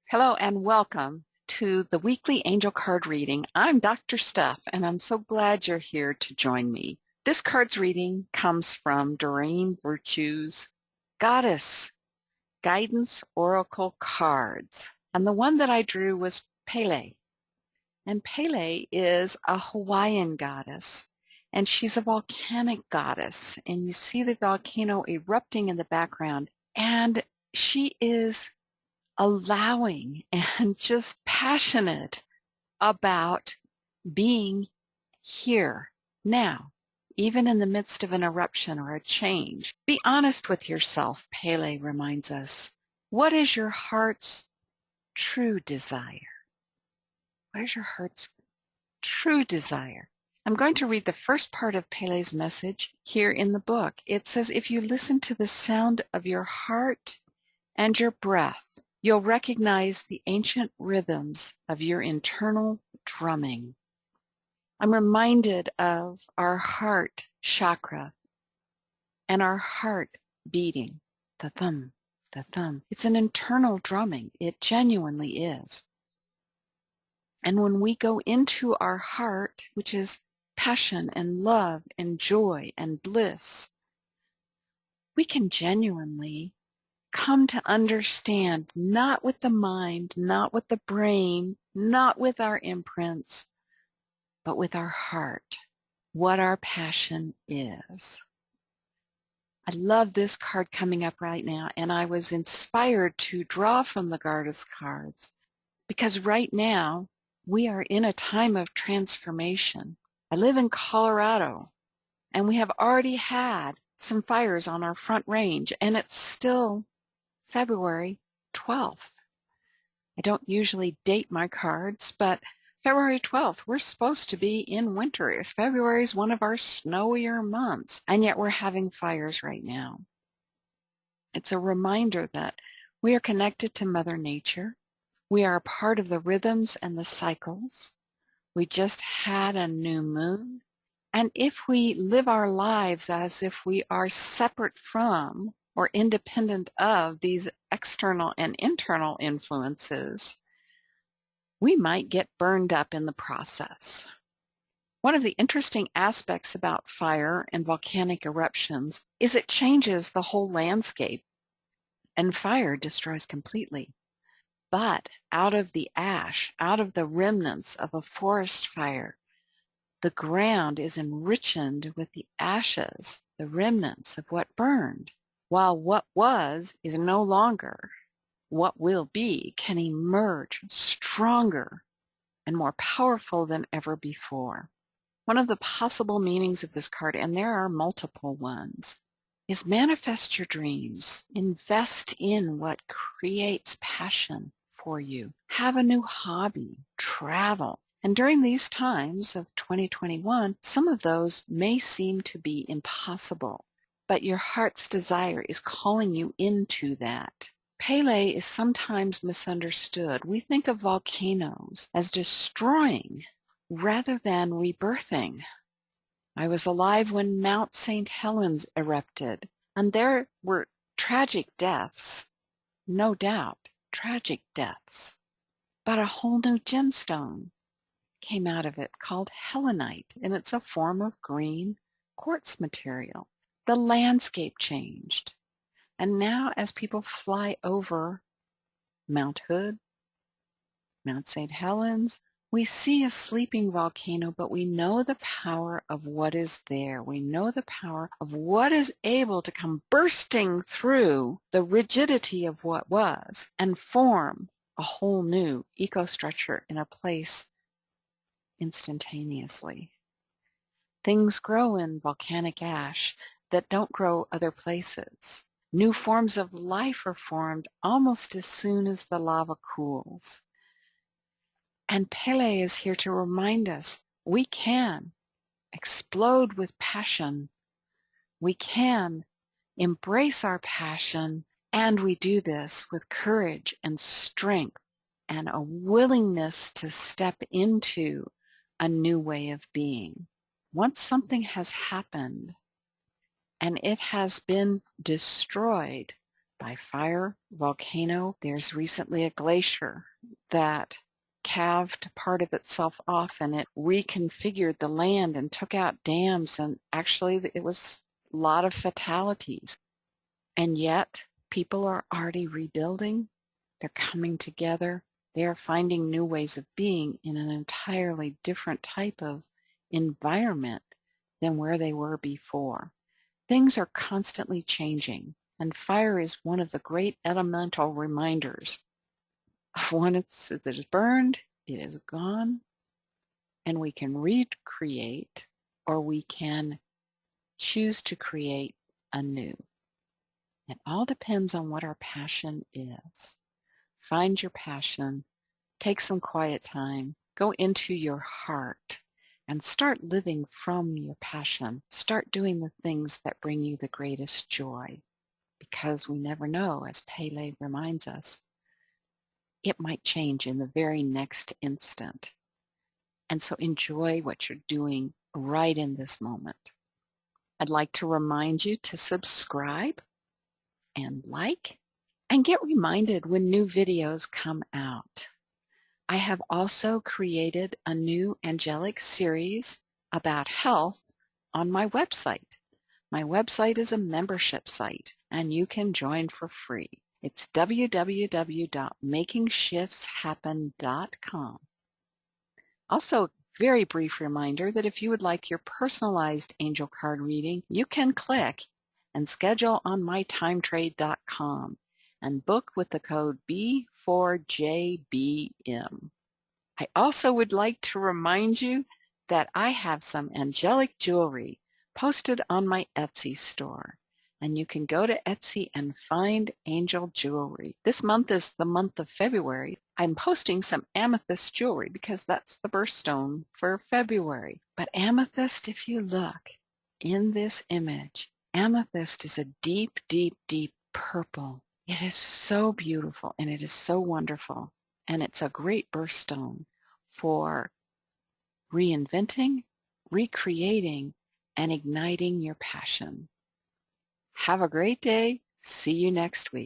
Hello and welcome to the weekly angel card reading. I'm Dr. Steph and I'm so glad you're here to join me. This card's reading comes from Doreen Virtue's Goddess Guidance Oracle Cards. And the one that I drew was Pele. And Pele is a Hawaiian goddess. And she's a volcanic goddess. And you see the volcano erupting in the background. And she is allowing and just passionate about being here now, even in the midst of an eruption or a change. Be honest with yourself, Pele reminds us. What is your heart's true desire? What is your heart's true desire? I'm going to read the first part of Pele's message here in the book. It says, if you listen to the sound of your heart and your breath, you'll recognize the ancient rhythms of your internal drumming. I'm reminded of our heart chakra and our heart beating, the thumb, the thumb. It's an internal drumming. It genuinely is. And when we go into our heart, which is passion and love and joy and bliss, we can genuinely come to understand, not with the mind, not with the brain, not with our imprints, but with our heart, what our passion is. I love this card coming up right now, and I was inspired to draw from the Goddess cards because right now we are in a time of transformation. I live in Colorado, and we have already had some fires on our front range, and it's still February 12th. I don't usually date my cards, but February 12th, we're supposed to be in winter. February is one of our snowier months, and yet we're having fires right now. It's a reminder that we are connected to Mother Nature. We are a part of the rhythms and the cycles. We just had a new moon. And if we live our lives as if we are separate from or independent of these external and internal influences, we might get burned up in the process. One of the interesting aspects about fire and volcanic eruptions is it changes the whole landscape, and fire destroys completely. But out of the ash, out of the remnants of a forest fire, the ground is enriched with the ashes, the remnants of what burned. While what was is no longer, what will be can emerge stronger and more powerful than ever before. One of the possible meanings of this card, and there are multiple ones, is manifest your dreams. Invest in what creates passion for you. Have a new hobby. Travel. And during these times of 2021, some of those may seem to be impossible, but your heart's desire is calling you into that. Pele is sometimes misunderstood. We think of volcanoes as destroying rather than rebirthing. I was alive when Mount St. Helens erupted, and there were tragic deaths, no doubt, tragic deaths. But a whole new gemstone came out of it called helenite, and it's a form of green quartz material. The landscape changed. And now as people fly over Mount Hood, Mount St. Helens, we see a sleeping volcano, but we know the power of what is there. We know the power of what is able to come bursting through the rigidity of what was and form a whole new ecostructure in a place instantaneously. Things grow in volcanic ash that don't grow other places. New forms of life are formed almost as soon as the lava cools. And Pele is here to remind us we can explode with passion. We can embrace our passion, and we do this with courage and strength and a willingness to step into a new way of being. Once something has happened and it has been destroyed, by fire, volcano. There's recently a glacier that calved part of itself off and it reconfigured the land and took out dams, and actually it was a lot of fatalities. And yet people are already rebuilding. They're coming together. They are finding new ways of being in an entirely different type of environment than where they were before. Things are constantly changing, and fire is one of the great elemental reminders of when it is burned, it is gone, and we can recreate, or we can choose to create anew. It all depends on what our passion is. Find your passion, take some quiet time, go into your heart, and start living from your passion. Start doing the things that bring you the greatest joy, because we never know, as Pele reminds us, it might change in the very next instant. And so enjoy what you're doing right in this moment. I'd like to remind you to subscribe and like, and get reminded when new videos come out. I have also created a new angelic series about health on my website. My website is a membership site, and you can join for free. It's www.makingshiftshappen.com. Also, very brief reminder that if you would like your personalized angel card reading, you can click and schedule on mytimetrade.com and book with the code B4JBM. I also would like to remind you that I have some angelic jewelry posted on my Etsy store, and you can go to Etsy and find angel jewelry. This month is the month of February. I'm posting some amethyst jewelry because that's the birthstone for February. But amethyst, if you look in this image, amethyst is a deep, deep, deep purple. It is so beautiful and it is so wonderful, and it's a great birthstone for reinventing, recreating, and igniting your passion. Have a great day. See you next week.